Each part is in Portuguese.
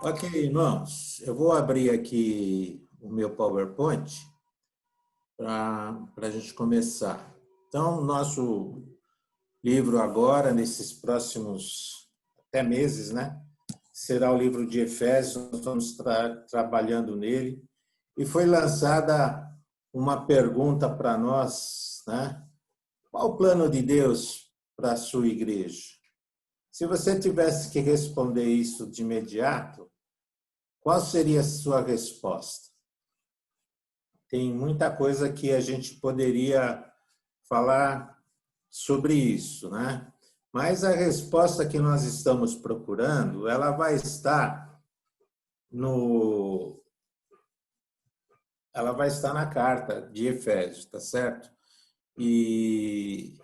Ok, irmãos, eu vou abrir aqui o meu PowerPoint para a gente começar. Então, nosso livro agora, nesses próximos até meses, né? Será o livro de Efésios, nós vamos trabalhando nele. E foi lançada uma pergunta para nós, né? Qual o plano de Deus para a sua igreja? Se você tivesse que responder isso de imediato, qual seria a sua resposta? Tem muita coisa que a gente poderia falar sobre isso, né? Mas a resposta que nós estamos procurando, ela vai estar ela vai estar na carta de Efésios, tá certo? E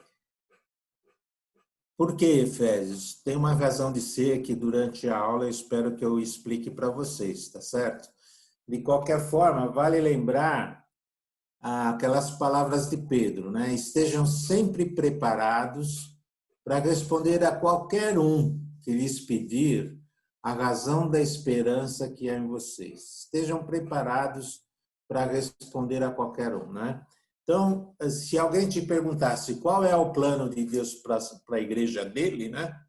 por que Efésios? Tem uma razão de ser que durante a aula eu espero que eu explique para vocês, tá certo? De qualquer forma, vale lembrar aquelas palavras de Pedro, né? Estejam sempre preparados para responder a qualquer um que lhes pedir a razão da esperança que há em vocês. Estejam preparados para responder a qualquer um, né? Então, se alguém te perguntasse qual é o plano de Deus para a igreja dele, né?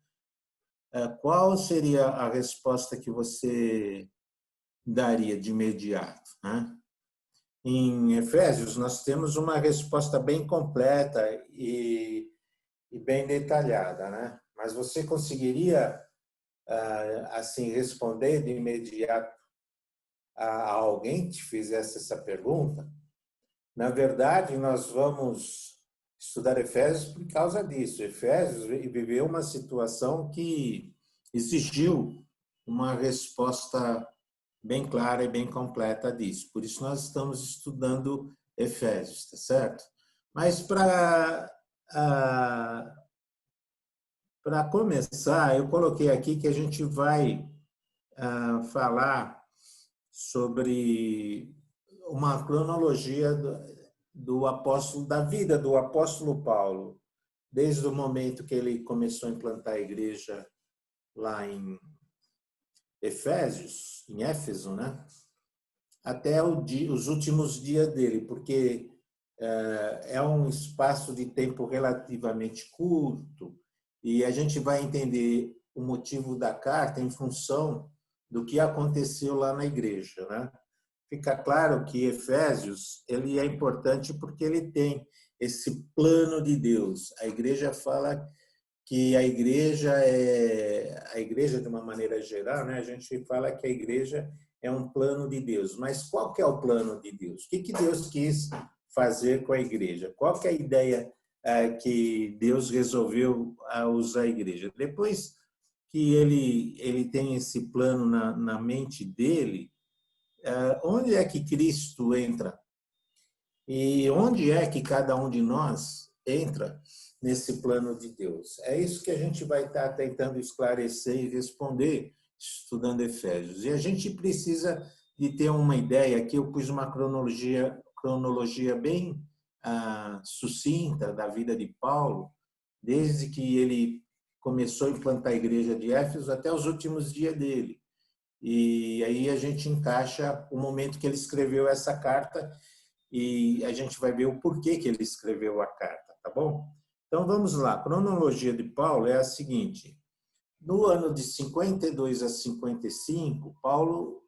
Qual seria a resposta que você daria de imediato, né? Em Efésios, nós temos uma resposta bem completa e bem detalhada, né? Mas você conseguiria, assim, responder de imediato a alguém que te fizesse essa pergunta? Na verdade, nós vamos estudar Efésios por causa disso. Efésios viveu uma situação que exigiu uma resposta bem clara e bem completa disso. Por isso nós estamos estudando Efésios, tá certo? Mas para começar, eu coloquei aqui que a gente vai falar sobre uma cronologia do apóstolo, da vida do apóstolo Paulo, desde o momento que ele começou a implantar a igreja lá em Efésios, em Éfeso, né? Até os últimos dias dele, porque é um espaço de tempo relativamente curto e a gente vai entender o motivo da carta em função do que aconteceu lá na igreja, né? Fica claro que Efésios ele é importante porque ele tem esse plano de Deus. A igreja fala que a igreja de uma maneira geral, né? A gente fala que a igreja é um plano de Deus. Mas qual que é o plano de Deus? O que Deus quis fazer com a igreja? Qual que é a ideia que Deus resolveu usar a igreja? Depois que ele tem esse plano na mente dele, onde é que Cristo entra? E onde é que cada um de nós entra nesse plano de Deus? É isso que a gente vai estar tentando esclarecer e responder estudando Efésios. E a gente precisa de ter uma ideia, aqui eu pus uma cronologia bem sucinta da vida de Paulo, desde que ele começou a implantar a igreja de Éfeso até os últimos dias dele. E aí a gente encaixa o momento que ele escreveu essa carta e a gente vai ver o porquê que ele escreveu a carta, tá bom? Então vamos lá. A cronologia de Paulo é a seguinte: no ano de 52 a 55, Paulo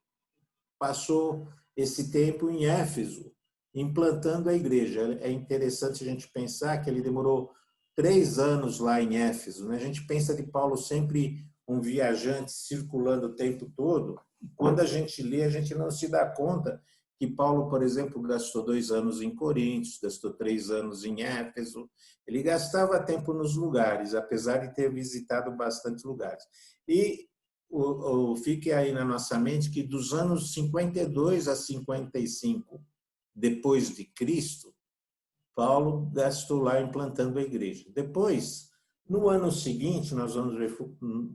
passou esse tempo em Éfeso, implantando a igreja. É interessante a gente pensar que ele demorou 3 anos lá em Éfeso, né? A gente pensa de Paulo sempre um viajante circulando o tempo todo. Quando a gente lê, a gente não se dá conta que Paulo, por exemplo, gastou 2 anos em Coríntios, gastou 3 anos em Éfeso. Ele gastava tempo nos lugares, apesar de ter visitado bastante lugares. E fique aí na nossa mente que dos anos 52 a 55 depois de Cristo, Paulo gastou lá implantando a igreja. Depois, no ano seguinte, nós vamos ver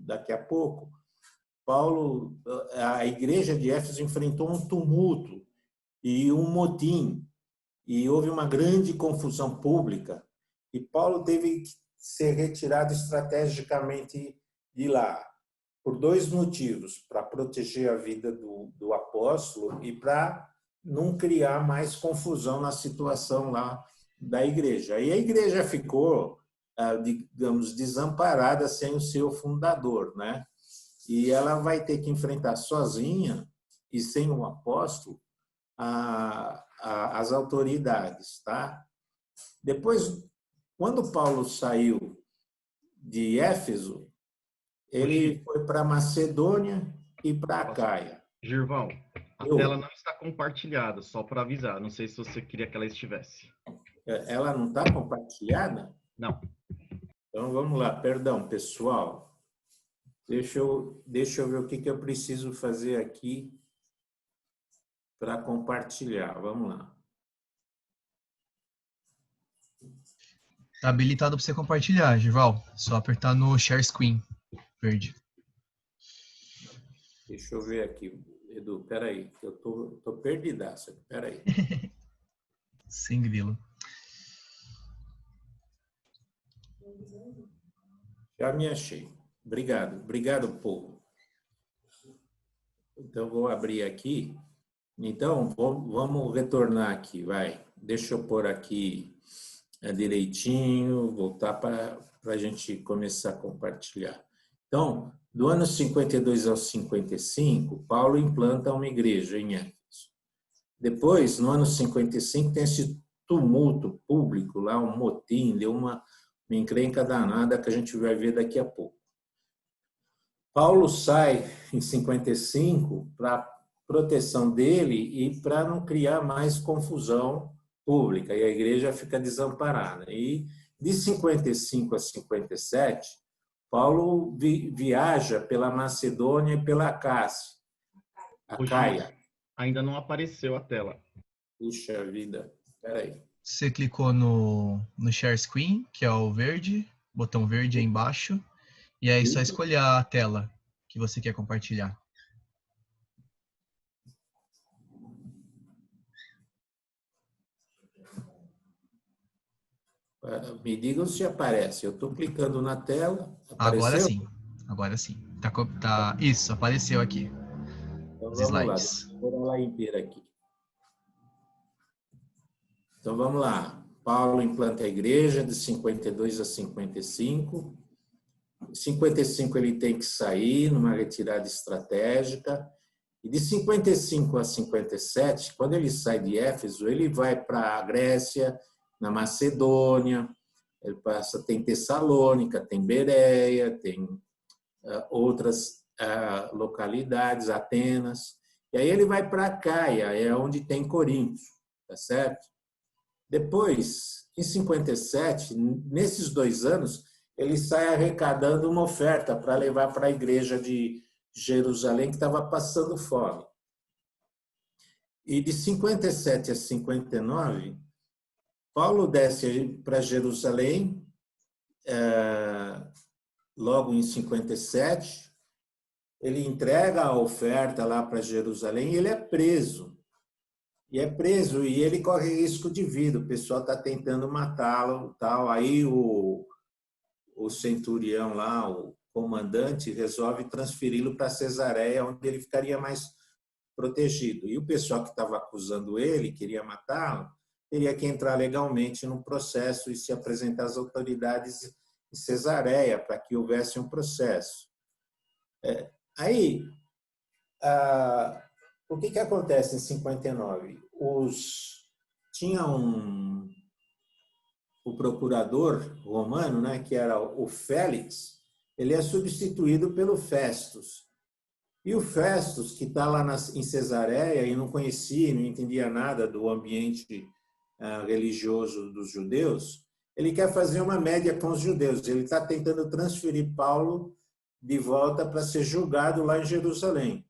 daqui a pouco, a igreja de Éfeso enfrentou um tumulto e um motim. e houve uma grande confusão pública, e Paulo teve que ser retirado estrategicamente de lá, por dois motivos: para proteger a vida do apóstolo e para não criar mais confusão na situação lá da igreja. E a igreja ficou, digamos, desamparada sem o seu fundador, né? E ela vai ter que enfrentar sozinha e sem o apóstolo as autoridades, tá? Depois, quando Paulo saiu de Éfeso, ele foi para Macedônia e para Acaia. Girvão, a tela não está compartilhada, só para avisar. Não sei se você queria que ela estivesse. Ela não está compartilhada? Não. Então, vamos lá. Perdão, pessoal. Deixa eu ver o que eu preciso fazer aqui para compartilhar. Vamos lá. Está habilitado para você compartilhar, Gival. Só apertar no Share Screen, verde. Deixa eu ver aqui, Edu. Peraí, eu tô perdidaço. Peraí. Sem grilo. Já me achei. Obrigado, povo. Então, vou abrir aqui. Então, vamos retornar aqui, vai. Deixa eu pôr aqui direitinho, voltar para a gente começar a compartilhar. Então, do ano 52 ao 55, Paulo implanta uma igreja em Éfeso. Depois, no ano 55, tem esse tumulto público lá, um motim, deu uma encrenca danada que a gente vai ver daqui a pouco. Paulo sai em 55 para proteção dele e para não criar mais confusão pública, e a igreja fica desamparada. E de 55 a 57, Paulo viaja pela Macedônia e pela Acaia. Ainda não apareceu a tela. Puxa vida, peraí. Você clicou no Share Screen, que é o verde, botão verde aí embaixo, e aí é só escolher a tela que você quer compartilhar. Me digam se aparece. Eu estou clicando na tela. Apareceu? Agora sim. Isso, apareceu aqui. Então, os vamos slides. lá. Vou ela inteira aqui. Então, vamos lá. Paulo implanta a igreja de 52 a 55. Em 55 ele tem que sair numa retirada estratégica. E de 55 a 57, quando ele sai de Éfeso, ele vai para a Grécia, na Macedônia, ele passa, tem Tessalônica, tem Bereia, tem outras localidades, Atenas. E aí ele vai para Caia, é onde tem Corinto, tá certo? Depois, em 57, nesses 2 anos, ele sai arrecadando uma oferta para levar para a igreja de Jerusalém, que estava passando fome. E de 57 a 59, Paulo desce para Jerusalém, logo em 57, ele entrega a oferta lá para Jerusalém e ele é preso. E ele corre risco de vida, o pessoal está tentando matá-lo, tal. Aí o centurião lá, o comandante, resolve transferi-lo para Cesareia, onde ele ficaria mais protegido. E o pessoal que estava acusando ele, queria matá-lo, teria que entrar legalmente no processo e se apresentar às autoridades em Cesareia para que houvesse um processo. Aí, o que acontece em 59? Tinha o procurador romano, né, que era o Félix, ele é substituído pelo Festus. E o Festus, que está lá em Cesareia e não conhecia, não entendia nada do ambiente religioso dos judeus, ele quer fazer uma média com os judeus. Ele está tentando transferir Paulo de volta para ser julgado lá em Jerusalém.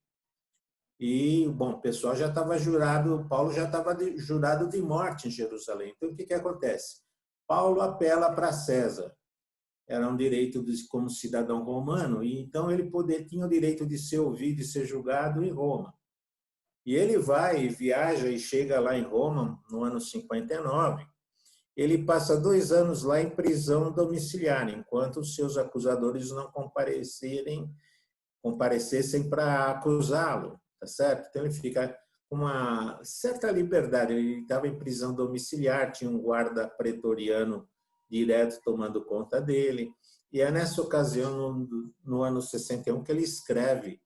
E, bom, o pessoal já estava jurado, Paulo já estava jurado de morte em Jerusalém. Então, o que acontece? Paulo apela para César. Era um direito como cidadão romano, e então ele tinha o direito de ser ouvido e ser julgado em Roma. E ele vai e viaja e chega lá em Roma no ano 59. Ele passa 2 anos lá em prisão domiciliar, enquanto os seus acusadores não comparecessem para acusá-lo, tá certo? Então ele fica com uma certa liberdade. Ele estava em prisão domiciliar, tinha um guarda pretoriano direto tomando conta dele. E é nessa ocasião, no ano 61, que ele escreve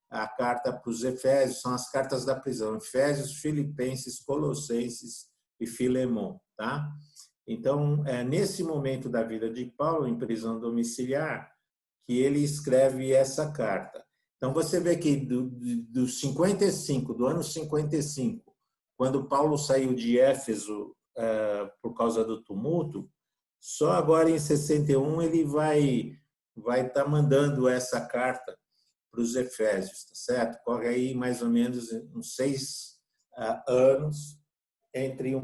a carta para os Efésios, são as cartas da prisão, Efésios, Filipenses, Colossenses e Filemon, tá? Então, é nesse momento da vida de Paulo, em prisão domiciliar, que ele escreve essa carta. Então, você vê que do 55, do ano 55, quando Paulo saiu de Éfeso por causa do tumulto, só agora em 61 ele vai estar mandando essa carta para os Efésios, tá certo? Corre aí mais ou menos uns 6 anos entre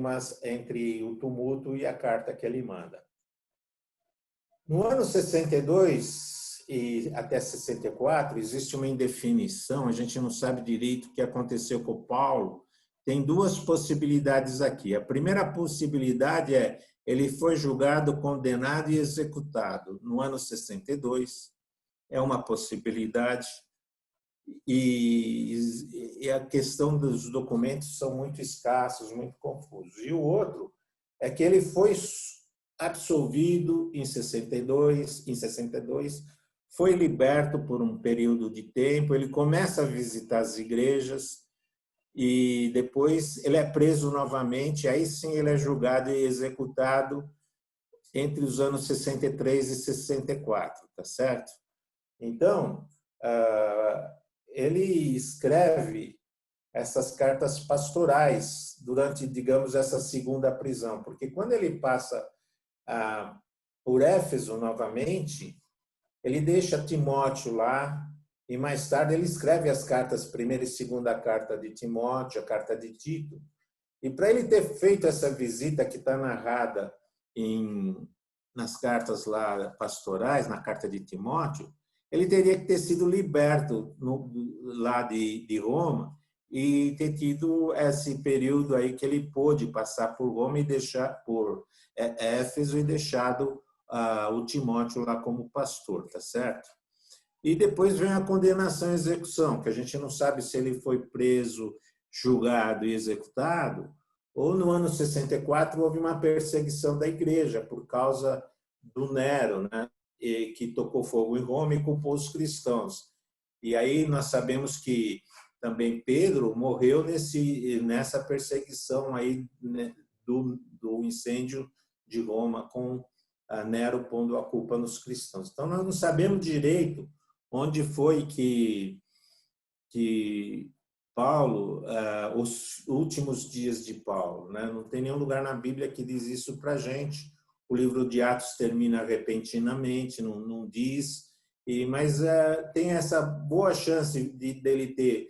o tumulto e a carta que ele manda. No ano 62 e até 64, existe uma indefinição, a gente não sabe direito o que aconteceu com Paulo. Tem 2 possibilidades aqui. A primeira possibilidade é ele foi julgado, condenado e executado no ano 62. É uma possibilidade. E a questão dos documentos são muito escassos, muito confusos. E o outro é que ele foi absolvido em 62, foi liberto por um período de tempo, ele começa a visitar as igrejas e depois ele é preso novamente, aí sim ele é julgado e executado entre os anos 63 e 64, tá certo? Então, ele escreve essas cartas pastorais durante, digamos, essa segunda prisão, porque quando ele passa por Éfeso novamente, ele deixa Timóteo lá e mais tarde ele escreve as cartas, primeira e segunda carta de Timóteo, a carta de Tito. E para ele ter feito essa visita que está narrada nas cartas lá pastorais, na carta de Timóteo, ele teria que ter sido liberto lá de Roma e ter tido esse período aí que ele pôde passar por Roma e deixar por Éfeso e deixado o Timóteo lá como pastor, tá certo? E depois vem a condenação e execução, que a gente não sabe se ele foi preso, julgado e executado, ou no ano 64 houve uma perseguição da igreja por causa do Nero, né? Que tocou fogo em Roma e culpou os cristãos. E aí nós sabemos que também Pedro morreu nessa perseguição aí, né, do incêndio de Roma, com Nero pondo a culpa nos cristãos. Então nós não sabemos direito onde foi que Paulo, os últimos dias de Paulo, né? Não tem nenhum lugar na Bíblia que diz isso para a gente. O livro de Atos termina repentinamente, não diz, mas tem essa boa chance dele ter.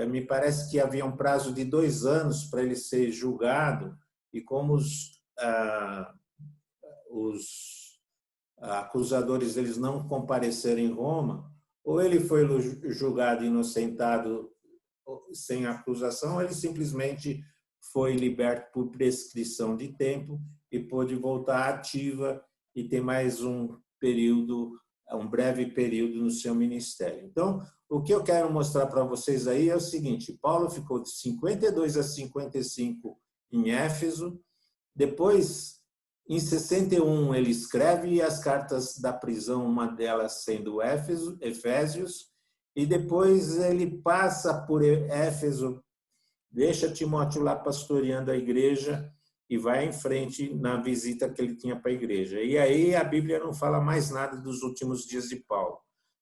Me parece que havia um prazo de 2 anos para ele ser julgado, e como os acusadores eles não compareceram em Roma, ou ele foi julgado inocentado sem acusação, ou ele simplesmente foi liberto por prescrição de tempo e pôde voltar ativa e ter mais um breve período no seu ministério. Então, o que eu quero mostrar para vocês aí é o seguinte: Paulo ficou de 52 a 55 em Éfeso, depois, em 61, ele escreve as cartas da prisão, uma delas sendo Efésios, e depois ele passa por Éfeso, deixa Timóteo lá pastoreando a igreja e vai em frente na visita que ele tinha para a igreja. E aí a Bíblia não fala mais nada dos últimos dias de Paulo.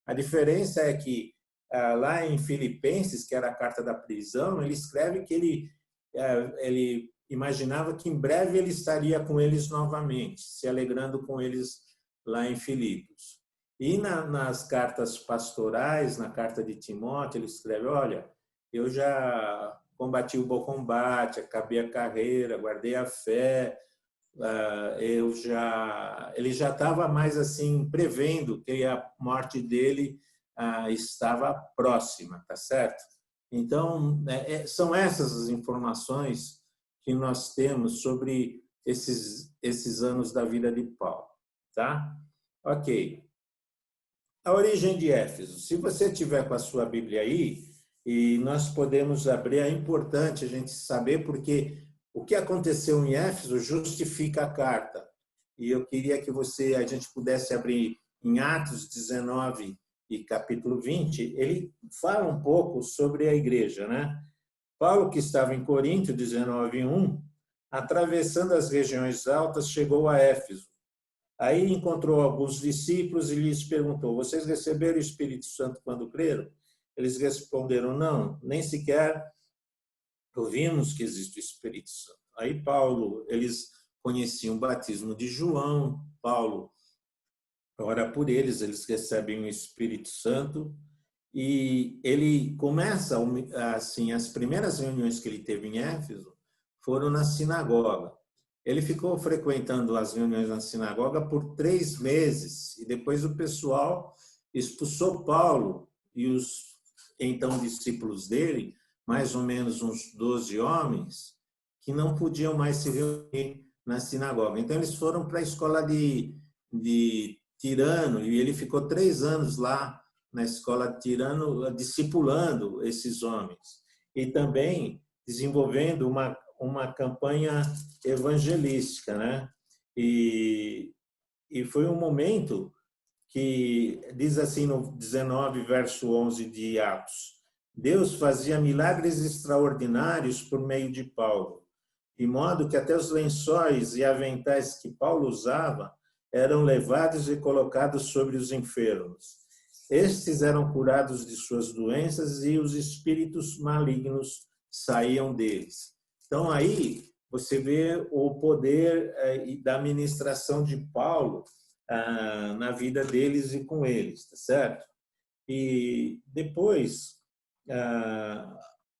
A diferença é que lá em Filipenses, que era a carta da prisão, ele escreve que ele imaginava que em breve ele estaria com eles novamente, se alegrando com eles lá em Filipos. E nas cartas pastorais, na carta de Timóteo, ele escreve: olha, eu já combati o bom combate, acabei a carreira, guardei a fé. Ele já estava mais assim prevendo que a morte dele estava próxima, tá certo? Então, são essas as informações que nós temos sobre esses anos da vida de Paulo. Tá? Ok. A origem de Éfeso. Se você tiver com a sua Bíblia aí, e nós podemos abrir, é importante a gente saber, porque o que aconteceu em Éfeso justifica a carta. E eu queria que a gente pudesse abrir em Atos 19 e capítulo 20, ele fala um pouco sobre a igreja, né? Paulo, que estava em Corinto, 19:1, atravessando as regiões altas, chegou a Éfeso. Aí encontrou alguns discípulos e lhes perguntou: vocês receberam o Espírito Santo quando creram? Eles responderam: não, nem sequer ouvimos que existe o Espírito Santo. Aí Paulo, eles conheciam o batismo de João. Paulo ora por eles, eles recebem o Espírito Santo e ele começa assim, as primeiras reuniões que ele teve em Éfeso foram na sinagoga. Ele ficou frequentando as reuniões na sinagoga por 3 meses e depois o pessoal expulsou Paulo e os então discípulos dele, mais ou menos uns 12 homens, que não podiam mais se reunir na sinagoga. Então eles foram para a escola de Tirano e ele ficou 3 anos lá na escola de Tirano, discipulando esses homens e também desenvolvendo uma campanha evangelística, né? E foi um momento que diz assim no 19, verso 11 de Atos: Deus fazia milagres extraordinários por meio de Paulo, de modo que até os lençóis e aventais que Paulo usava eram levados e colocados sobre os enfermos. Estes eram curados de suas doenças e os espíritos malignos saíam deles. Então, aí você vê o poder da ministração de Paulo na vida deles e com eles, tá certo? E depois,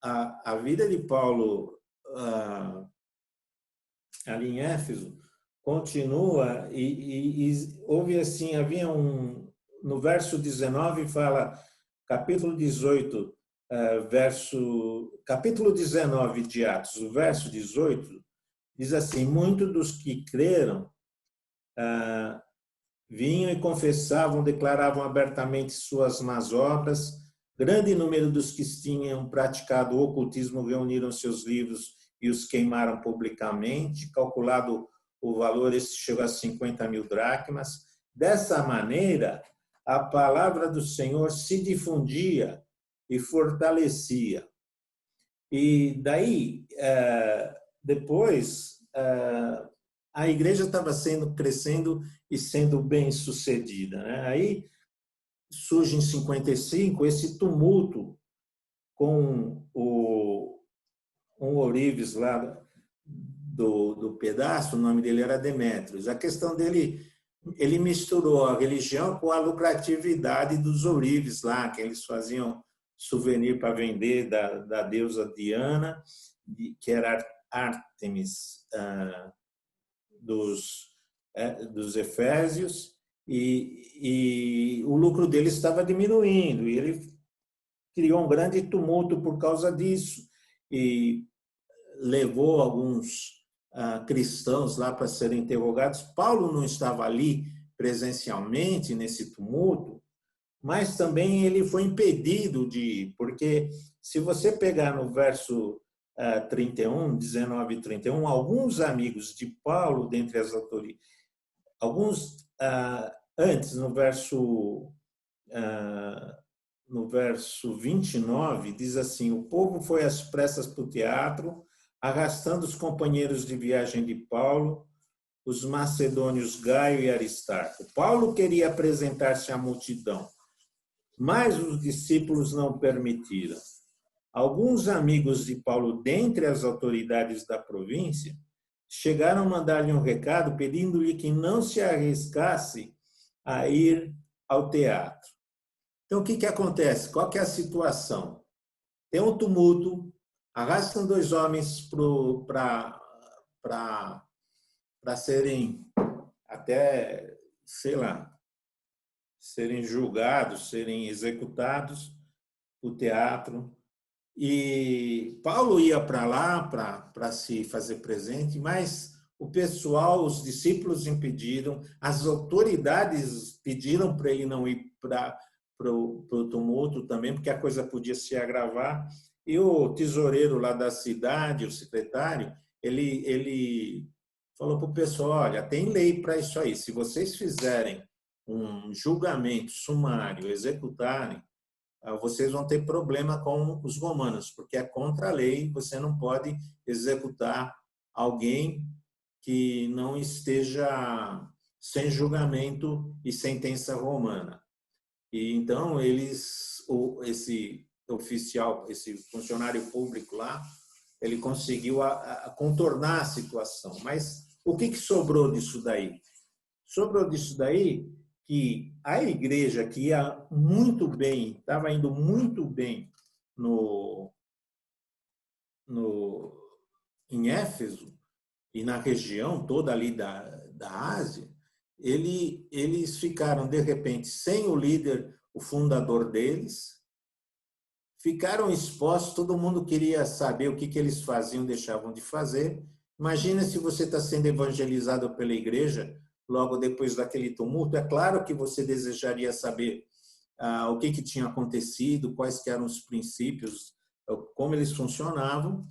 a vida de Paulo ali em Éfeso continua e houve assim, havia no verso 19 fala, capítulo 18, capítulo 19 de Atos, o verso 18, diz assim: muitos dos que creram vinham e confessavam, declaravam abertamente suas más obras. Grande número dos que tinham praticado o ocultismo reuniram seus livros e os queimaram publicamente. Calculado o valor, esse chegou a 50.000 dracmas. Dessa maneira, a palavra do Senhor se difundia e fortalecia. E daí, depois, a igreja estava crescendo e sendo bem sucedida, né? Aí surge em 55 esse tumulto com um ourives lá do pedaço, o nome dele era Demétrios. A questão dele, ele misturou a religião com a lucratividade dos ourives lá, que eles faziam souvenir para vender da deusa Diana, que era Ártemis dos Efésios, e o lucro dele estava diminuindo, e ele criou um grande tumulto por causa disso, e levou alguns cristãos lá para serem interrogados. Paulo não estava ali presencialmente nesse tumulto, mas também ele foi impedido de ir, porque se você pegar no verso 31, 19 e 31, alguns amigos de Paulo, dentre as autoridades, alguns antes, no verso 29, diz assim: o povo foi às pressas para o teatro, arrastando os companheiros de viagem de Paulo, os macedônios Gaio e Aristarco. Paulo queria apresentar-se à multidão, mas os discípulos não permitiram. Alguns amigos de Paulo, dentre as autoridades da província, chegaram a mandar-lhe um recado pedindo-lhe que não se arriscasse a ir ao teatro. Então, o que acontece? Qual que é a situação? Tem um tumulto, arrastam 2 homens para serem até, sei lá, serem julgados, serem executados, o teatro. E Paulo ia para lá para se fazer presente, mas o pessoal, os discípulos impediram, as autoridades pediram para ele não ir para o tumulto também, porque a coisa podia se agravar. E o tesoureiro lá da cidade, o secretário, ele falou para o pessoal: olha, tem lei para isso aí. Se vocês fizerem um julgamento sumário, executarem, vocês vão ter problema com os romanos, porque é contra a lei, você não pode executar alguém que não esteja sem julgamento e sentença romana. E então esse oficial, esse funcionário público lá, ele conseguiu contornar a situação. Mas o que sobrou disso daí? Sobrou disso daí que a igreja que ia muito bem, estava indo muito bem em Éfeso e na região toda ali da Ásia, eles ficaram, de repente, sem o líder, o fundador deles, ficaram expostos, todo mundo queria saber o que eles faziam, deixavam de fazer. Imagina se você está sendo evangelizado pela igreja, logo depois daquele tumulto, é claro que você desejaria saber o que tinha acontecido, quais que eram os princípios, como eles funcionavam,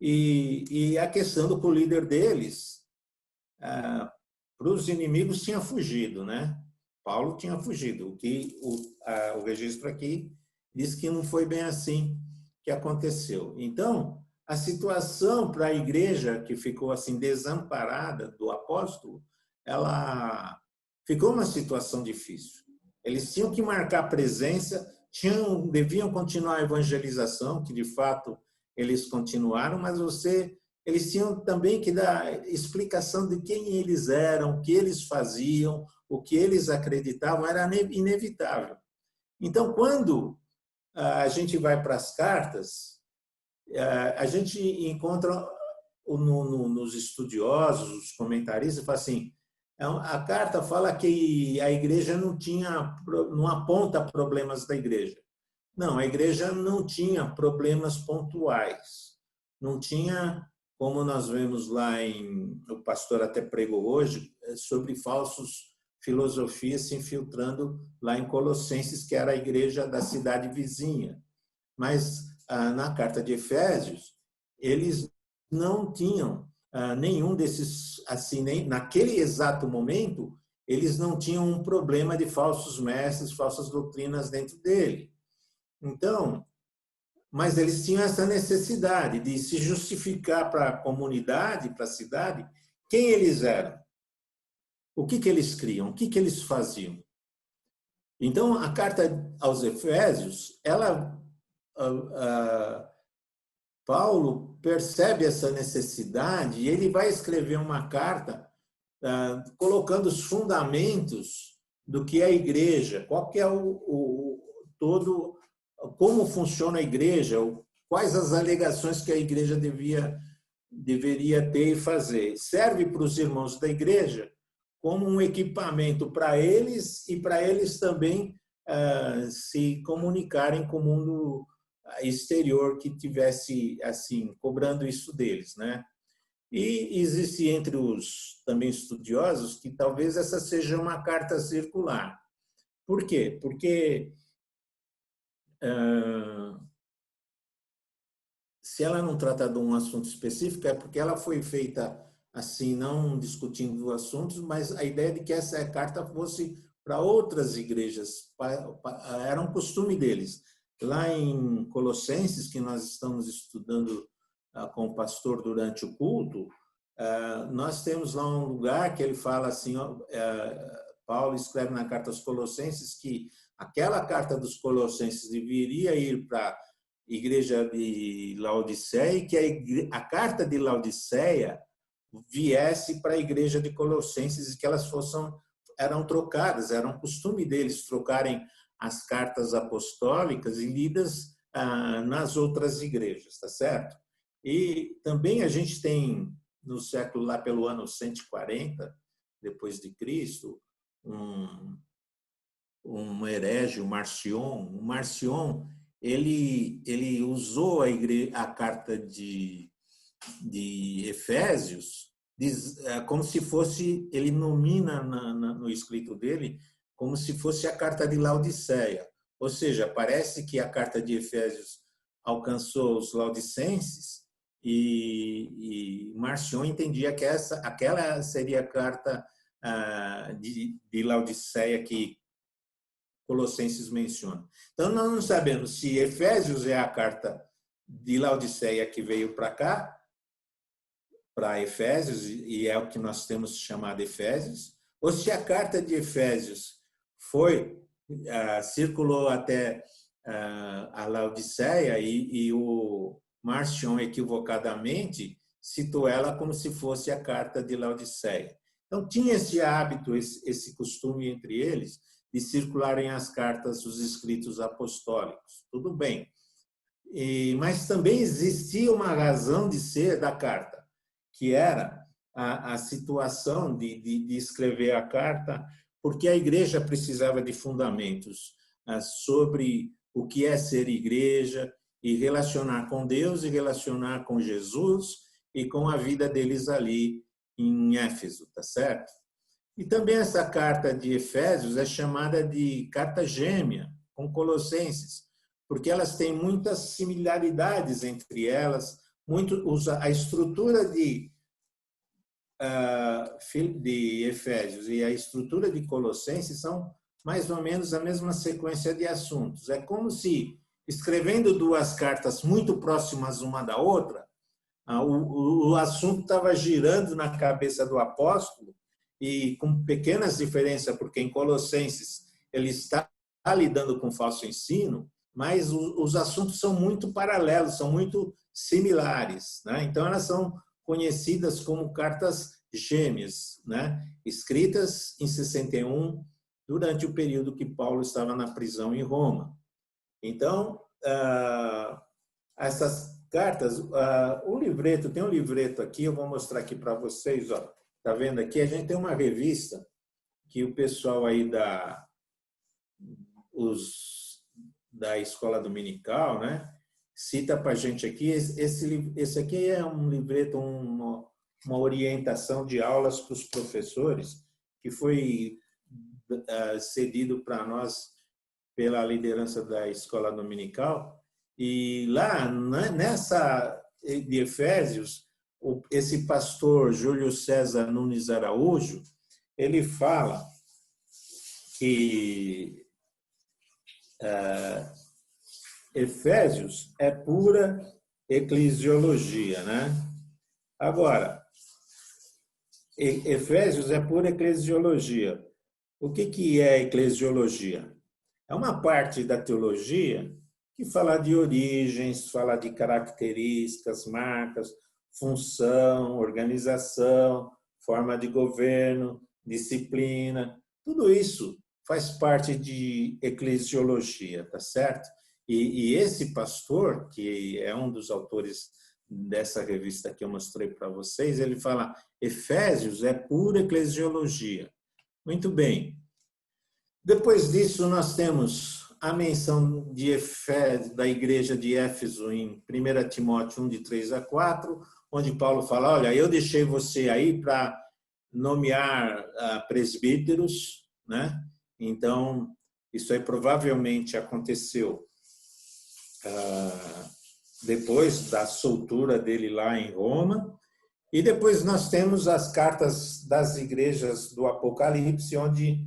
e a questão do que o líder deles, para os inimigos, tinha fugido, né? Paulo tinha fugido. O que o registro aqui diz que não foi bem assim que aconteceu. Então, a situação para a igreja que ficou assim desamparada do apóstolo, ela ficou uma situação difícil. Eles tinham que marcar presença, deviam continuar a evangelização, que de fato eles continuaram, mas eles tinham também que dar explicação de quem eles eram, o que eles faziam, o que eles acreditavam, era inevitável. Então, quando a gente vai para as cartas, a gente encontra nos estudiosos, os comentaristas, fala assim, a carta fala que a igreja não aponta problemas da igreja. Não, a igreja não tinha problemas pontuais. Não tinha, como nós vemos lá o pastor até pregou hoje, sobre falsos filosofias se infiltrando lá em Colossenses, que era a igreja da cidade vizinha. Mas na carta de Efésios, eles não tinham nenhum desses, assim, nem naquele exato momento, eles não tinham um problema de falsos mestres, falsas doutrinas dentro dele. Então, mas eles tinham essa necessidade de se justificar para a comunidade, para a cidade, quem eles eram, o que eles criam, o que eles faziam. Então, a carta aos Efésios, Paulo percebe essa necessidade e ele vai escrever uma carta colocando os fundamentos do que é a igreja, qual que é como funciona a igreja, quais as alegações que a igreja deveria ter e fazer. Serve para os irmãos da igreja como um equipamento para eles e para eles também se comunicarem com o mundo exterior que tivesse assim cobrando isso deles, né? E existe entre os também estudiosos que talvez essa seja uma carta circular. Por quê? Porque se ela não trata de um assunto específico, é porque ela foi feita assim, não discutindo assuntos, mas a ideia de que essa carta fosse para outras igrejas, era um costume deles. Lá em Colossenses, que nós estamos estudando com o pastor durante o culto, nós temos lá um lugar que ele fala assim, Paulo escreve na carta aos Colossenses que aquela carta dos Colossenses deveria ir para a igreja de Laodiceia e que a carta de Laodiceia viesse para a igreja de Colossenses e que elas eram trocadas, era um costume deles trocarem as cartas apostólicas e lidas nas outras igrejas, tá certo? E também a gente tem, no século, lá pelo ano 140, depois de Cristo, um herege, o Marcion. O Marcion, ele usou a carta de Efésios como se fosse, ele nomina no escrito dele como se fosse a carta de Laodiceia. Ou seja, parece que a carta de Efésios alcançou os laodicenses e Marcion entendia que aquela seria a carta de Laodiceia que Colossenses menciona. Então, nós não sabemos se Efésios é a carta de Laodiceia que veio para cá, para Efésios, e é o que nós temos chamado Efésios, ou se a carta de Efésios circulou até a Laodiceia e o Marcion, equivocadamente, citou ela como se fosse a carta de Laodiceia. Então, tinha esse hábito, esse costume entre eles, de circularem as cartas, os escritos apostólicos. Tudo bem. Mas também existia uma razão de ser da carta, que era a situação de escrever a carta, porque a igreja precisava de fundamentos sobre o que é ser igreja e relacionar com Deus e relacionar com Jesus e com a vida deles ali em Éfeso, tá certo? E também essa carta de Efésios é chamada de carta gêmea com Colossenses, porque elas têm muitas similaridades entre elas, a estrutura de Efésios e a estrutura de Colossenses são mais ou menos a mesma sequência de assuntos. É como se, escrevendo duas cartas muito próximas uma da outra, o assunto estava girando na cabeça do apóstolo e com pequenas diferenças, porque em Colossenses ele está lidando com falso ensino, mas os assuntos são muito paralelos, são muito similares, né? Então, elas são conhecidas como cartas gêmeas, né? Escritas em 61, durante o período que Paulo estava na prisão em Roma. Então, essas cartas, o livreto, tem um livreto aqui, eu vou mostrar aqui para vocês, ó. Tá vendo aqui? A gente tem uma revista que o pessoal aí da escola dominical, né, cita para a gente aqui. Esse aqui é um livreto, uma orientação de aulas para os professores, que foi cedido para nós pela liderança da escola dominical. E lá, nessa de Efésios, esse pastor Júlio César Nunes Araújo, ele fala que Efésios é pura eclesiologia, né? Agora, Efésios é pura eclesiologia. O que é eclesiologia? É uma parte da teologia que fala de origens, fala de características, marcas, função, organização, forma de governo, disciplina. Tudo isso faz parte de eclesiologia, tá certo? E esse pastor, que é um dos autores dessa revista que eu mostrei para vocês, ele fala: Efésios é pura eclesiologia. Muito bem. Depois disso, nós temos a menção de Efésios, da igreja de Éfeso em 1 Timóteo 1, de 3 a 4, onde Paulo fala: olha, eu deixei você aí para nomear presbíteros, né? Então, isso aí provavelmente aconteceu depois da soltura dele lá em Roma. E depois nós temos as cartas das igrejas do Apocalipse, onde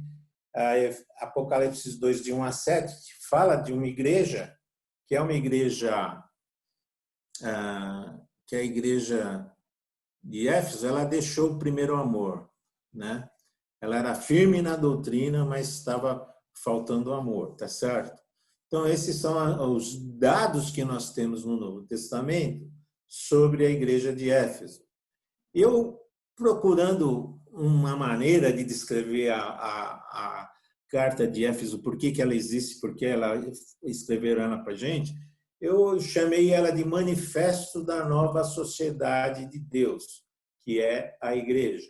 Apocalipse 2, de 1 a 7, fala de uma igreja, que é uma igreja, que é a igreja de Éfeso, ela deixou o primeiro amor, né? Ela era firme na doutrina, mas estava faltando amor, tá certo? Então, esses são os dados que nós temos no Novo Testamento sobre a igreja de Éfeso. Eu, procurando uma maneira de descrever a carta de Éfeso, por que ela existe, por que ela escreveram ela para a gente, eu chamei ela de Manifesto da Nova Sociedade de Deus, que é a igreja.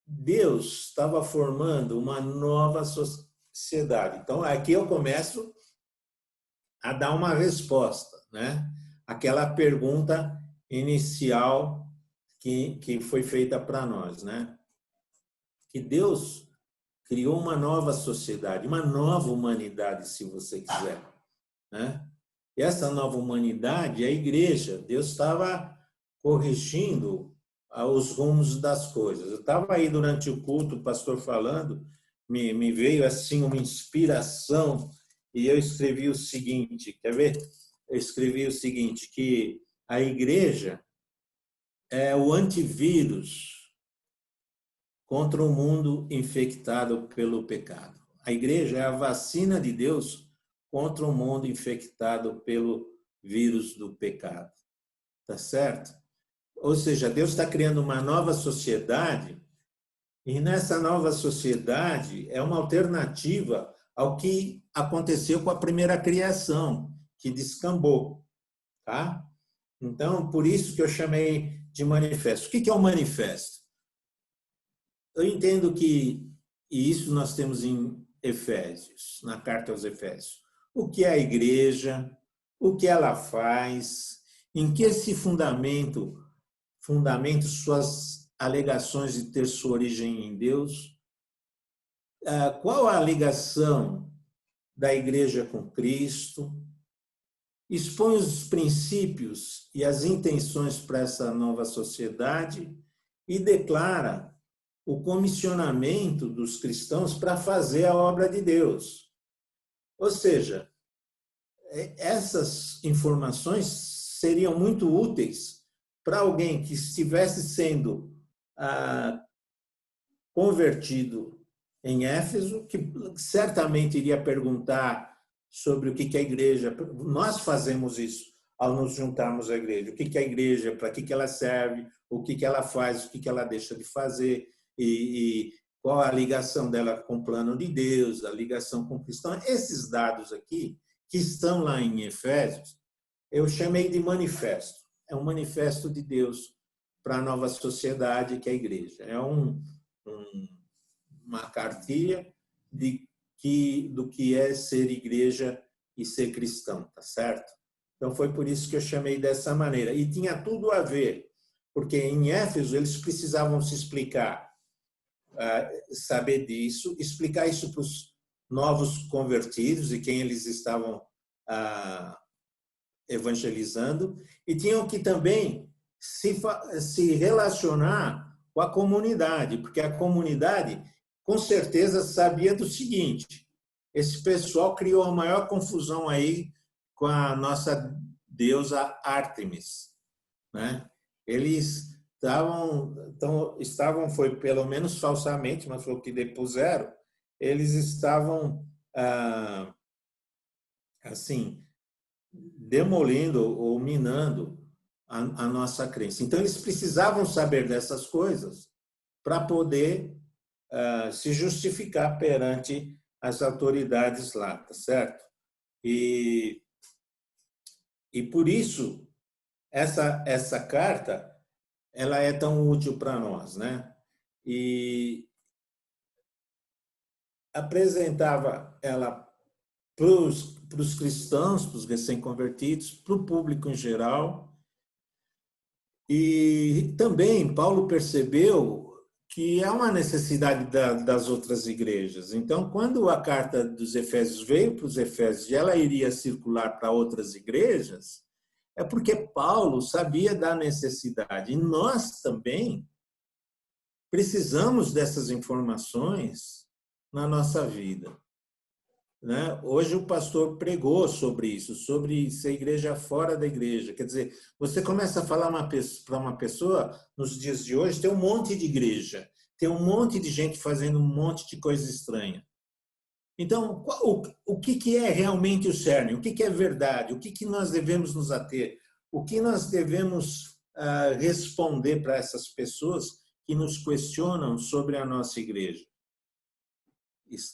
Deus estava formando uma nova sociedade. Então, aqui eu começo a dar uma resposta, né? Aquela pergunta inicial que foi feita para nós, né? Que Deus criou uma nova sociedade, uma nova humanidade, se você quiser, né? E essa nova humanidade é a igreja. Deus estava corrigindo os rumos das coisas. Eu estava aí durante o culto, o pastor falando, me veio assim uma inspiração e eu escrevi o seguinte, quer ver? Eu escrevi o seguinte, que a igreja é o antivírus contra o mundo infectado pelo pecado. A igreja é a vacina de Deus contra o mundo infectado pelo vírus do pecado. Tá certo? Ou seja, Deus está criando uma nova sociedade e nessa nova sociedade é uma alternativa ao que aconteceu com a primeira criação, que descambou, tá? Então, por isso que eu chamei de manifesto. O que é o manifesto? Eu entendo que, e isso nós temos em Efésios, na carta aos Efésios, o que é a igreja, o que ela faz, em que se fundamenta suas alegações de ter sua origem em Deus, qual a ligação da igreja com Cristo, expõe os princípios e as intenções para essa nova sociedade e declara o comissionamento dos cristãos para fazer a obra de Deus. Ou seja, essas informações seriam muito úteis para alguém que estivesse sendo convertido em Éfeso, que certamente iria perguntar sobre o que é a igreja. Nós fazemos isso ao nos juntarmos à igreja. O que é a igreja, para que ela serve, o que ela faz, o que ela deixa de fazer, e qual a ligação dela com o plano de Deus, a ligação com o cristão. Esses dados aqui, que estão lá em Efésios, eu chamei de manifesto. É um manifesto de Deus para a nova sociedade que é a igreja. É uma cartilha do que é ser igreja e ser cristão, tá certo? Então foi por isso que eu chamei dessa maneira. E tinha tudo a ver, porque em Éfeso eles precisavam se explicar, saber disso, explicar isso para os novos convertidos e quem eles estavam evangelizando, e tinham que também se relacionar com a comunidade, porque a comunidade, com certeza, sabia do seguinte: esse pessoal criou a maior confusão aí com a nossa deusa Ártemis, né? Eles estavam, foi pelo menos falsamente, mas foi o que depuseram, eles estavam, assim, demolindo ou minando a nossa crença. Então, eles precisavam saber dessas coisas para poder se justificar perante as autoridades lá, tá certo? E por isso, essa carta, ela é tão útil para nós, né? E apresentava ela para os cristãos, para os recém-convertidos, para o público em geral. E também Paulo percebeu que há uma necessidade das outras igrejas. Então, quando a carta dos Efésios veio para os Efésios e ela iria circular para outras igrejas, é porque Paulo sabia da necessidade. E nós também precisamos dessas informações na nossa vida, né? Hoje o pastor pregou sobre isso, sobre ser igreja fora da igreja. Quer dizer, você começa a falar para uma pessoa, nos dias de hoje, tem um monte de igreja, tem um monte de gente fazendo um monte de coisa estranha. Então, o que é realmente o cerne? O que é verdade? O que nós devemos nos ater? O que nós devemos responder para essas pessoas que nos questionam sobre a nossa igreja?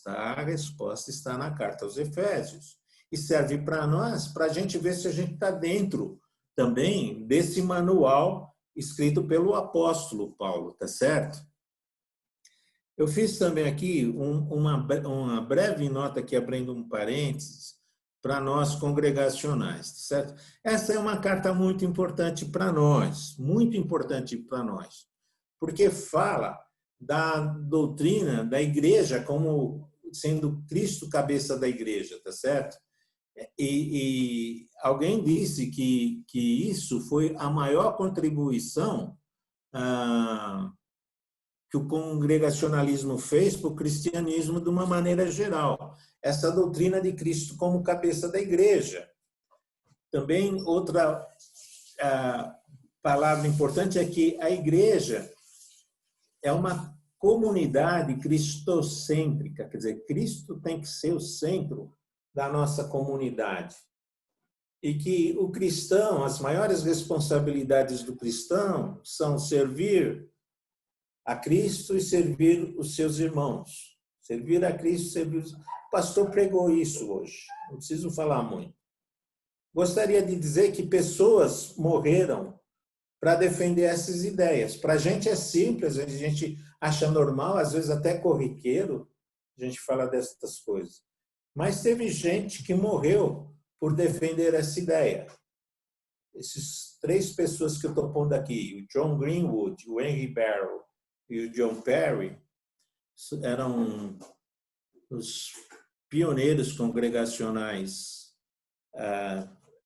A resposta está na carta aos Efésios. E serve para nós, para a gente ver se a gente está dentro também desse manual escrito pelo apóstolo Paulo, tá certo? Eu fiz também aqui uma breve nota aqui, abrindo um parênteses, para nós congregacionais, certo? Essa é uma carta muito importante para nós, muito importante para nós, porque fala da doutrina da igreja como sendo Cristo cabeça da igreja, tá certo? E alguém disse que isso foi a maior contribuição que o congregacionalismo fez para o cristianismo de uma maneira geral. Essa doutrina de Cristo como cabeça da igreja. Também outra palavra importante é que a igreja é uma comunidade cristocêntrica, quer dizer, Cristo tem que ser o centro da nossa comunidade. E que o cristão, as maiores responsabilidades do cristão são servir a Cristo e servir os seus irmãos. Servir a Cristo, servir os... O pastor pregou isso hoje, não preciso falar muito. Gostaria de dizer que pessoas morreram para defender essas ideias. Para a gente é simples, a gente acha normal, às vezes até corriqueiro, a gente fala dessas coisas. Mas teve gente que morreu por defender essa ideia. Essas 3 pessoas que eu estou pondo aqui, o John Greenwood, o Henry Barrow e o John Perry, eram os pioneiros congregacionais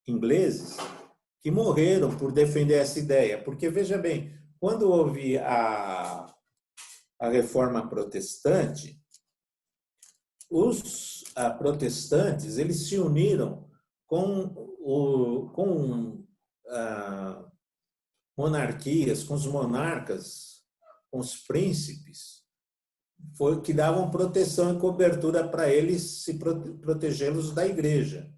ingleses que morreram por defender essa ideia. Porque, veja bem, quando houve a reforma protestante, os protestantes eles se uniram com monarquias, com os monarcas, com os príncipes, que davam proteção e cobertura para eles se protegê-los da igreja.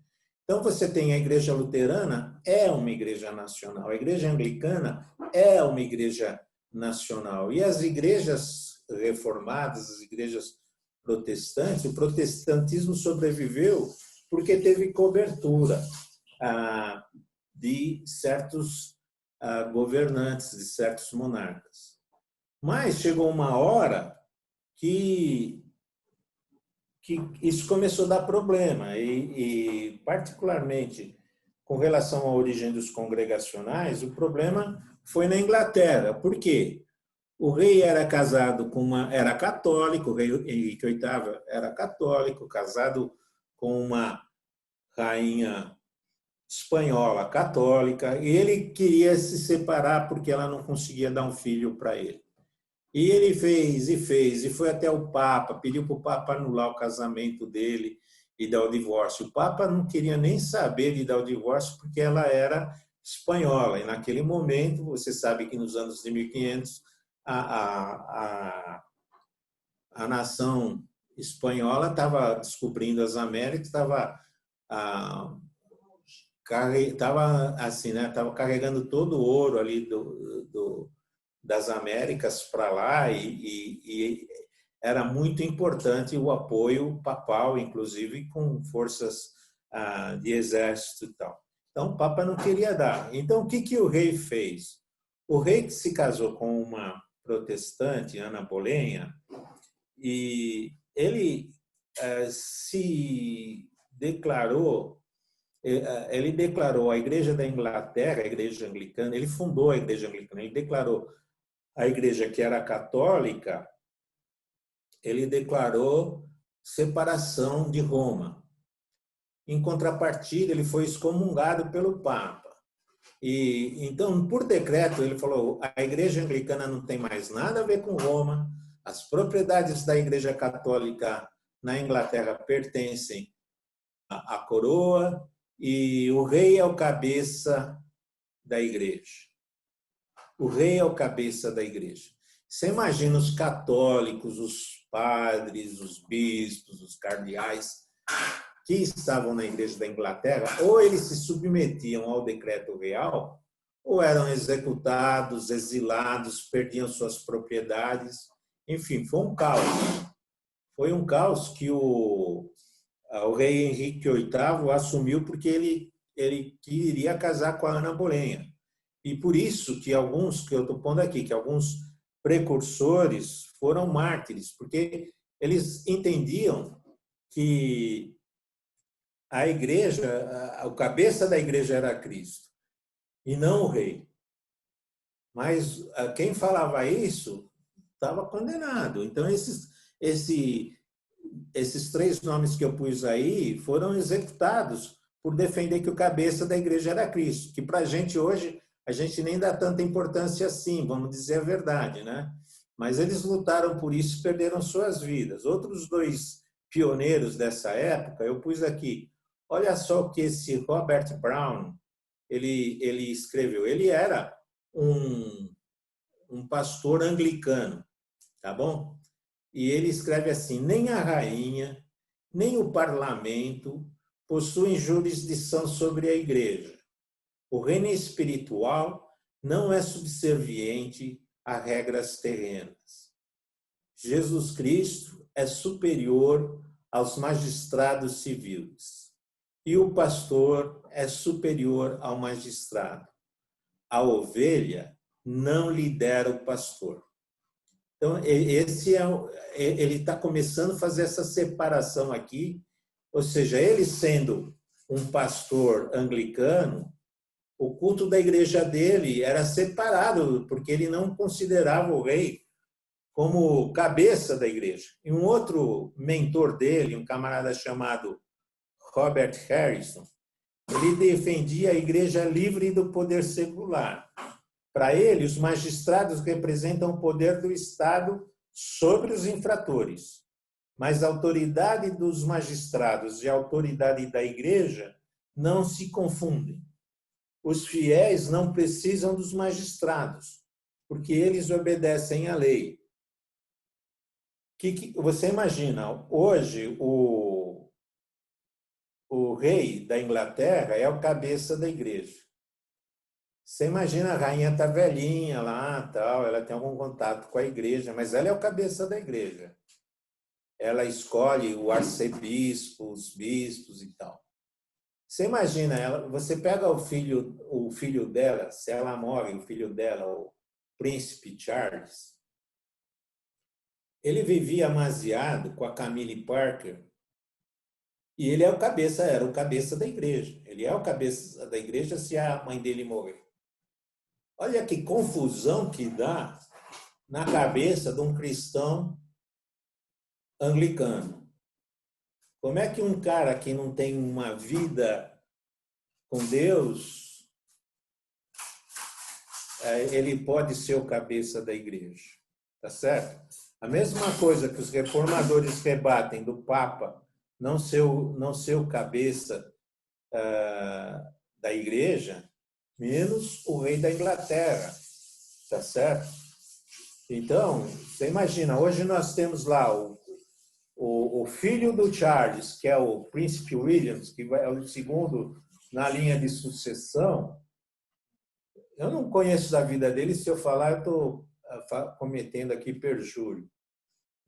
Então, você tem a igreja luterana, é uma igreja nacional. A igreja anglicana é uma igreja nacional. E as igrejas reformadas, as igrejas protestantes, o protestantismo sobreviveu porque teve cobertura de certos governantes, de certos monarcas. Mas chegou uma hora que isso começou a dar problema, e particularmente com relação à origem dos congregacionais, o problema foi na Inglaterra. Por quê? O rei era casado era católico, o rei Henrique VIII era católico, casado com uma rainha espanhola católica, e ele queria se separar porque ela não conseguia dar um filho para ele. E ele fez, e foi até o Papa, pediu para o Papa anular o casamento dele e dar o divórcio. O Papa não queria nem saber de dar o divórcio porque ela era espanhola. E naquele momento, você sabe que nos anos de 1500, a nação espanhola estava descobrindo as Américas, estava assim, né? Estava carregando todo o ouro ali das Américas para lá, e era muito importante o apoio papal, inclusive com forças de exército e tal. Então, o Papa não queria dar. Então, o que o rei fez? O rei que se casou com uma protestante, Ana Boleyn, e ele ele declarou a Igreja da Inglaterra, a Igreja Anglicana, ele fundou a Igreja Anglicana, ele declarou a igreja que era católica, ele declarou separação de Roma. Em contrapartida, ele foi excomungado pelo Papa. E então, por decreto, ele falou: a igreja anglicana não tem mais nada a ver com Roma, as propriedades da igreja católica na Inglaterra pertencem à coroa, e o rei é o cabeça da igreja. O rei é o cabeça da igreja. Você imagina os católicos, os padres, os bispos, os cardeais que estavam na igreja da Inglaterra, ou eles se submetiam ao decreto real, ou eram executados, exilados, perdiam suas propriedades. Enfim, foi um caos. Foi um caos que o rei Henrique VIII assumiu porque ele queria casar com a Ana Boleyn. E por isso que alguns, que eu estou pondo aqui, que alguns precursores foram mártires, porque eles entendiam que a igreja, o cabeça da igreja era Cristo, e não o rei. Mas quem falava isso estava condenado. Então, esses 3 nomes que eu pus aí foram executados por defender que o cabeça da igreja era Cristo, que para a gente hoje, a gente nem dá tanta importância assim, vamos dizer a verdade, né? Mas eles lutaram por isso e perderam suas vidas. Outros 2 pioneiros dessa época, eu pus aqui. Olha só o que esse Robert Brown, ele escreveu. Ele era um pastor anglicano, tá bom? E ele escreve assim: nem a rainha, nem o parlamento possuem jurisdição sobre a igreja. O reino espiritual não é subserviente a regras terrenas. Jesus Cristo é superior aos magistrados civis. E o pastor é superior ao magistrado. A ovelha não lidera o pastor. Então, ele está começando a fazer essa separação aqui, ou seja, ele sendo um pastor anglicano, o culto da igreja dele era separado, porque ele não considerava o rei como cabeça da igreja. E um outro mentor dele, um camarada chamado Robert Harrison, ele defendia a igreja livre do poder secular. Para ele, os magistrados representam o poder do Estado sobre os infratores. Mas a autoridade dos magistrados e a autoridade da igreja não se confundem. Os fiéis não precisam dos magistrados, porque eles obedecem à lei. Você imagina, hoje o rei da Inglaterra é o cabeça da igreja. Você imagina, a rainha está velhinha lá, tal, ela tem algum contato com a igreja, mas ela é o cabeça da igreja. Ela escolhe o arcebispo, os bispos e tal. Você imagina, você pega o filho dela, se ela morre, o filho dela, o príncipe Charles, ele vivia amaziado com a Camille Parker e ele era o cabeça da igreja. Ele é o cabeça da igreja se a mãe dele morrer. Olha que confusão que dá na cabeça de um cristão anglicano. Como é que um cara que não tem uma vida com Deus, ele pode ser o cabeça da igreja? Tá certo? A mesma coisa que os reformadores rebatem do Papa não ser o cabeça da igreja, menos o rei da Inglaterra, tá certo? Então, você imagina, hoje nós temos lá o filho do Charles, que é o príncipe Williams, que é o segundo na linha de sucessão. Eu não conheço a vida dele, se eu falar, eu estou cometendo aqui perjúrio.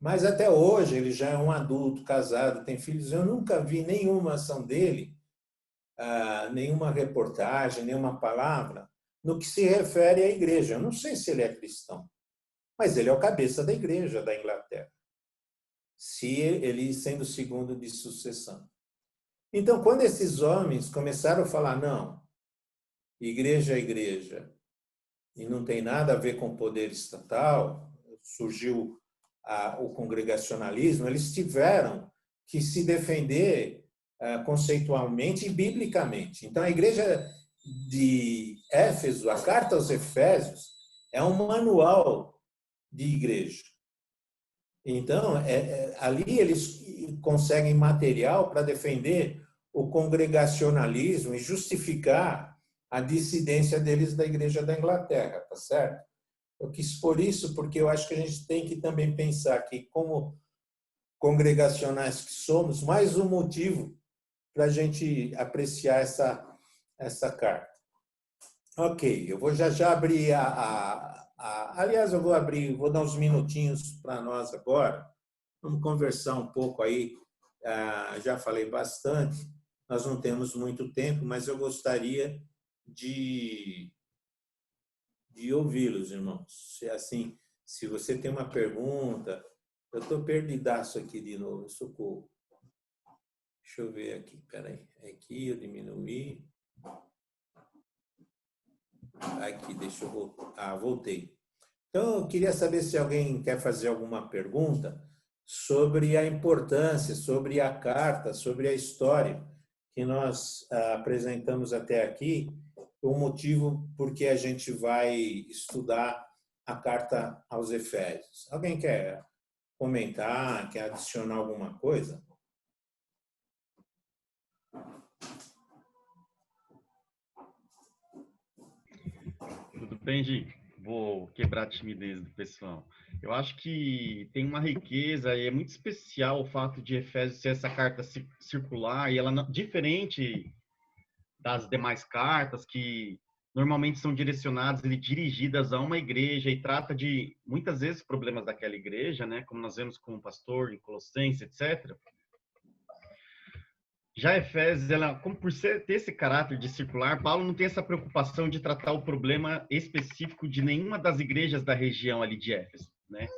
Mas até hoje ele já é um adulto, casado, tem filhos. Eu nunca vi nenhuma ação dele, nenhuma reportagem, nenhuma palavra, no que se refere à igreja. Eu não sei se ele é cristão, mas ele é o cabeça da igreja da Inglaterra, se ele sendo segundo de sucessão. Então, quando esses homens começaram a falar, não, igreja é igreja, e não tem nada a ver com poder estatal, surgiu o congregacionalismo, eles tiveram que se defender conceitualmente e biblicamente. Então, a igreja de Éfeso, a carta aos Efésios, é um manual de igreja. Então, ali eles conseguem material para defender o congregacionalismo e justificar a dissidência deles da igreja da Inglaterra, tá certo? Eu quis expor isso porque eu acho que a gente tem que também pensar que, como congregacionais que somos, mais um motivo para a gente apreciar essa carta. Ok, eu vou já abrir aliás, eu vou dar uns minutinhos para nós agora. Vamos conversar um pouco aí. Já falei bastante, nós não temos muito tempo, mas eu gostaria de ouvi-los, irmãos. Se você tem uma pergunta, eu estou perdidaço aqui de novo, socorro. Deixa Deixa eu ver aqui, peraí. Aqui eu diminuí. Aqui, deixa eu voltar. Ah, voltei. Então, eu queria saber se alguém quer fazer alguma pergunta sobre a importância, sobre a carta, sobre a história que nós apresentamos até aqui, o motivo por que a gente vai estudar a carta aos Efésios. Alguém quer comentar, quer adicionar alguma coisa? Tudo bem, Gi? Vou quebrar a timidez do pessoal. Eu acho que tem uma riqueza e é muito especial o fato de Efésios ser essa carta circular e ela diferente das demais cartas que normalmente são direcionadas e dirigidas a uma igreja e trata de muitas vezes problemas daquela igreja, né? Como nós vemos com o pastor em Colossenses, etc. Já Efésios, ela, como por ter esse caráter de circular, Paulo não tem essa preocupação de tratar o problema específico de nenhuma das igrejas da região ali de Éfeso, né?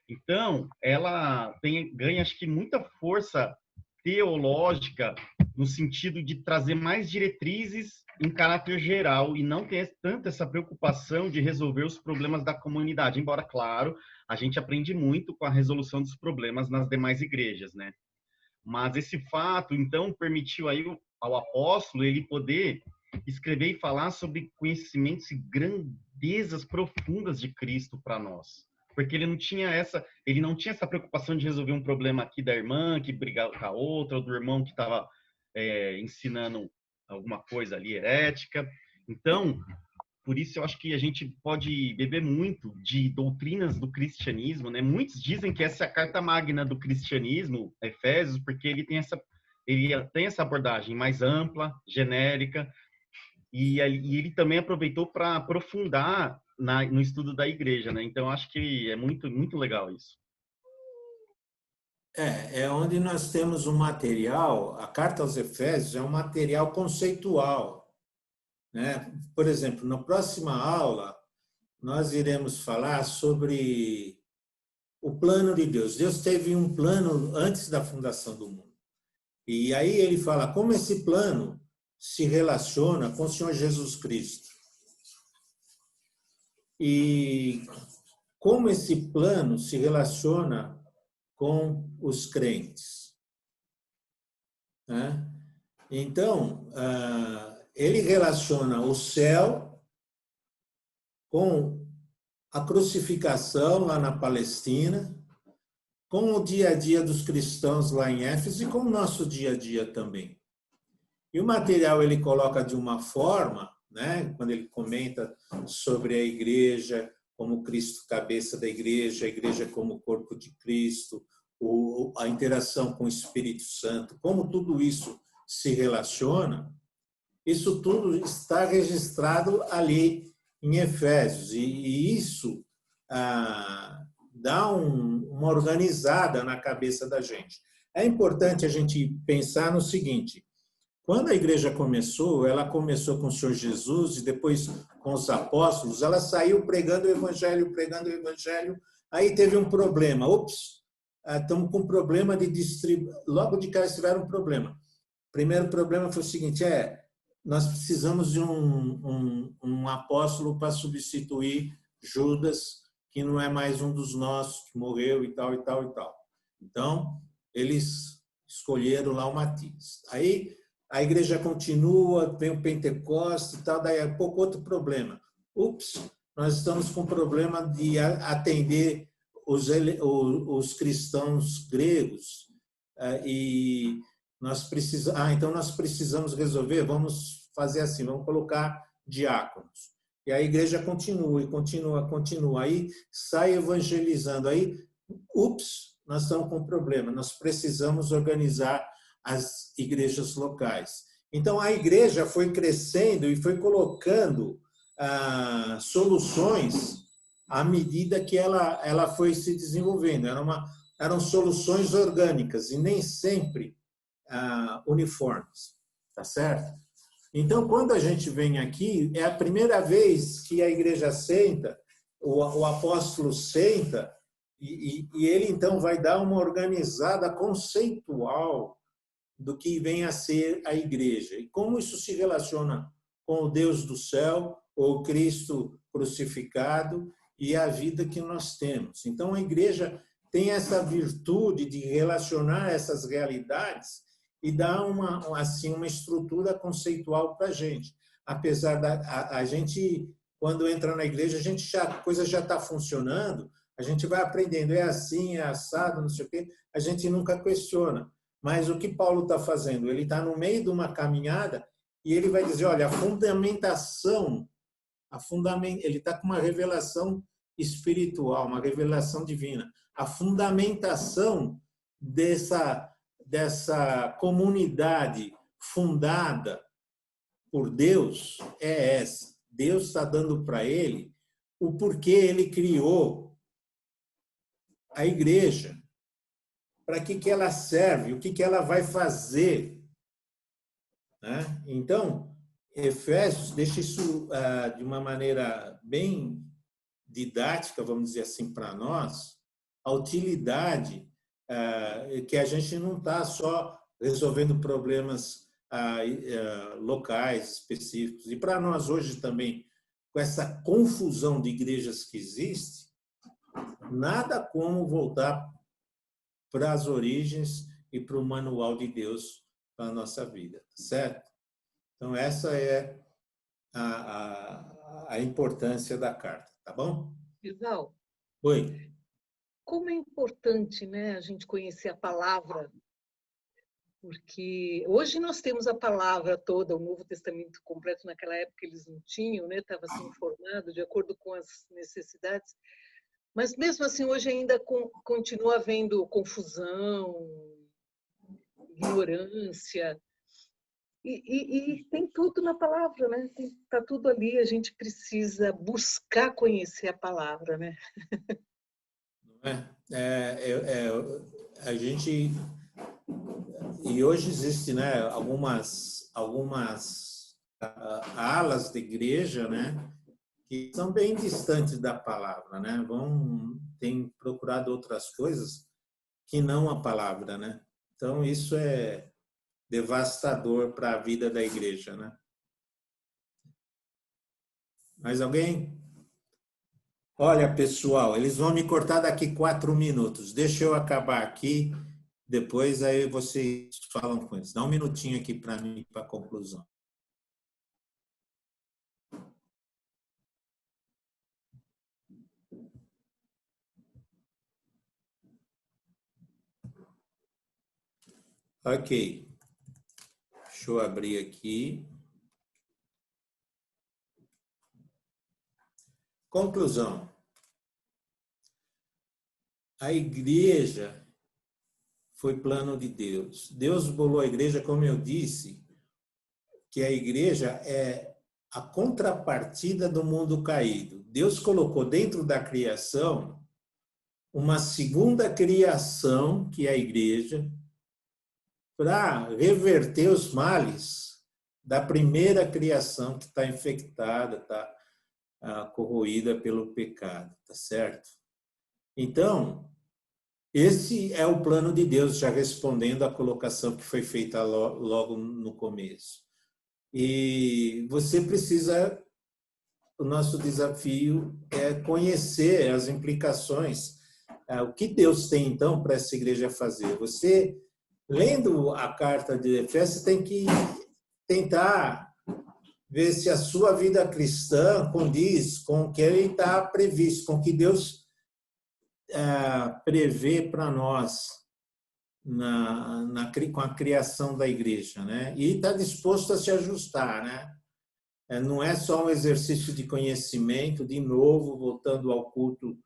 Então, ela ganha, acho que, muita força teológica no sentido de trazer mais diretrizes em caráter geral e não ter tanto essa preocupação de resolver os problemas da comunidade. Embora, claro, a gente aprende muito com a resolução dos problemas nas demais igrejas, né? Mas esse fato, então, permitiu aí ao apóstolo ele poder escrever e falar sobre conhecimentos e grandezas profundas de Cristo para nós. Porque ele não tinha essa preocupação de resolver um problema aqui da irmã que brigava com a outra, ou do irmão que estava ensinando alguma coisa ali herética. Então, por isso eu acho que a gente pode beber muito de doutrinas do cristianismo, né? Muitos dizem que essa é a carta magna do cristianismo, Efésios, porque ele tem essa abordagem mais ampla, genérica, e ele também aproveitou para aprofundar no estudo da igreja, né? Então eu acho que é muito, muito legal isso. É onde nós temos um material, a carta aos Efésios é um material conceitual, né? Por exemplo, na próxima aula, nós iremos falar sobre o plano de Deus. Deus teve um plano antes da fundação do mundo. E aí ele fala como esse plano se relaciona com o Senhor Jesus Cristo. E como esse plano se relaciona com os crentes. Né? Então, ele relaciona o céu com a crucificação lá na Palestina, com o dia a dia dos cristãos lá em Éfeso e com o nosso dia a dia também. E o material ele coloca de uma forma, né, quando ele comenta sobre a igreja, como Cristo cabeça da igreja, a igreja como corpo de Cristo, a interação com o Espírito Santo, como tudo isso se relaciona, isso tudo está registrado ali em Efésios. E isso dá uma organizada na cabeça da gente. É importante a gente pensar no seguinte: quando a igreja começou, ela começou com o Senhor Jesus e depois com os apóstolos, ela saiu pregando o evangelho, aí teve um problema. Estamos com um problema de distribuição. Logo de cara tiveram um problema. O primeiro problema foi o seguinte, nós precisamos de um apóstolo para substituir Judas, que não é mais um dos nossos, que morreu e tal, e tal, e tal. Então, eles escolheram lá o Matias. Aí, a igreja continua, vem o Pentecostes e tal, daí a pouco outro problema. Nós estamos com o problema de atender os cristãos gregos e então nós precisamos resolver, vamos fazer assim, vamos colocar diáconos. E a igreja continua, e continua. Aí sai evangelizando. Aí, nós estamos com um problema, nós precisamos organizar as igrejas locais. Então, a igreja foi crescendo e foi colocando soluções à medida que ela foi se desenvolvendo. Eram soluções orgânicas e nem sempre uniformes, tá certo? Então, quando a gente vem aqui, é a primeira vez que a igreja senta, o apóstolo senta, e ele, então, vai dar uma organizada conceitual do que vem a ser a igreja. E como isso se relaciona com o Deus do céu, ou Cristo crucificado, e a vida que nós temos. Então, a igreja tem essa virtude de relacionar essas realidades e dar uma estrutura conceitual para a gente. Apesar a gente, quando entra na igreja, a coisa já está funcionando, a gente vai aprendendo, é assim, é assado, não sei o quê, a gente nunca questiona. Mas o que Paulo está fazendo? Ele está no meio de uma caminhada e ele vai dizer, olha, ele está com uma revelação espiritual, uma revelação divina. A fundamentação dessa comunidade fundada por Deus é essa. Deus está dando para ele o porquê ele criou a igreja, para que ela serve, o que ela vai fazer. Né? Então, Efésios deixa isso de uma maneira bem didática, vamos dizer assim, para nós, a utilidade que a gente não está só resolvendo problemas locais, específicos. E para nós hoje também, com essa confusão de igrejas que existe, nada como voltar para as origens e para o manual de Deus para a nossa vida, certo? Então, essa é a importância da carta, tá bom? Isal, Oi. como é importante, né, a gente conhecer a palavra, porque hoje nós temos a palavra toda, o Novo Testamento completo, naquela época eles não tinham, né, estava sendo formado de acordo com as necessidades, mas mesmo assim hoje ainda continua havendo confusão, ignorância, e tem tudo na palavra, né? Está tudo ali, a gente precisa buscar conhecer a palavra, né? A gente... E hoje existe, né, algumas alas de igreja, né, que são bem distantes da palavra, né? Tem procurado outras coisas que não a palavra, né? Então, isso é devastador para a vida da igreja, né? Mais alguém? Olha, pessoal, eles vão me cortar daqui 4 minutos. Deixa eu acabar aqui, depois aí vocês falam com eles. Dá um minutinho aqui para mim, para a conclusão. Ok. Deixa eu abrir aqui. Conclusão. A igreja foi plano de Deus. Deus bolou a igreja, como eu disse, que a igreja é a contrapartida do mundo caído. Deus colocou dentro da criação uma segunda criação, que é a igreja, para reverter os males da primeira criação que está infectada, está corroída pelo pecado, tá certo? Então, esse é o plano de Deus, já respondendo à colocação que foi feita logo no começo. E você precisa, o nosso desafio é conhecer as implicações, o que Deus tem então para essa igreja fazer. Você, lendo a carta de Efésios, tem que tentar ver se a sua vida cristã condiz com o que ele está previsto, com o que Deus prevê para nós com a criação da igreja, né? E está disposto a se ajustar, né? Não é só um exercício de conhecimento, de novo, voltando ao culto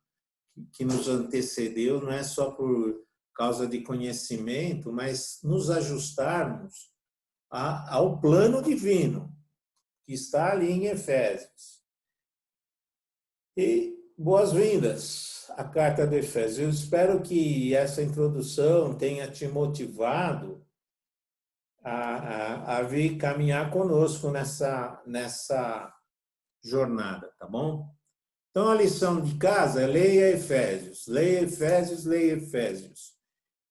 que nos antecedeu, não é só por causa de conhecimento, mas nos ajustarmos ao plano divino, que está ali em Efésios. E boas-vindas à carta de Efésios. Eu espero que essa introdução tenha te motivado a vir caminhar conosco nessa jornada, tá bom? Então, a lição de casa é leia Efésios, leia Efésios, leia Efésios.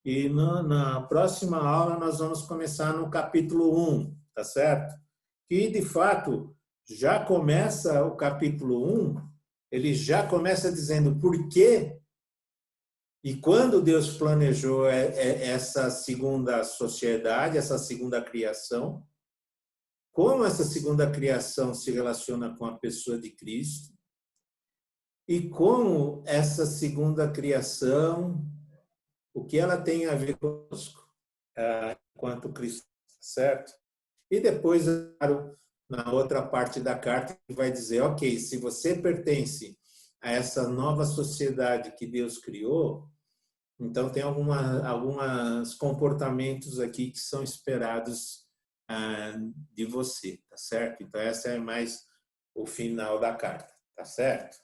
E na próxima aula nós vamos começar no capítulo 1, tá certo? Que, de fato, já começa o capítulo 1, ele já começa dizendo por quê e quando Deus planejou essa segunda sociedade, essa segunda criação, como essa segunda criação se relaciona com a pessoa de Cristo e como essa segunda criação, o que ela tem a ver conosco, enquanto Cristo, certo? E depois, claro, na outra parte da carta, ele vai dizer, ok, se você pertence a essa nova sociedade que Deus criou, então tem alguns comportamentos aqui que são esperados de você, tá certo? Então, essa é mais o final da carta, tá certo?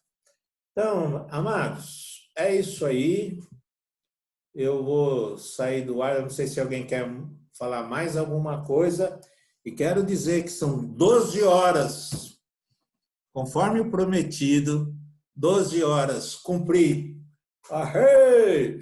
Então, amados, é isso aí. Eu vou sair do ar, eu não sei se alguém quer falar mais alguma coisa, e quero dizer que são 12 horas, conforme o prometido, 12 horas, cumpri. Ahê!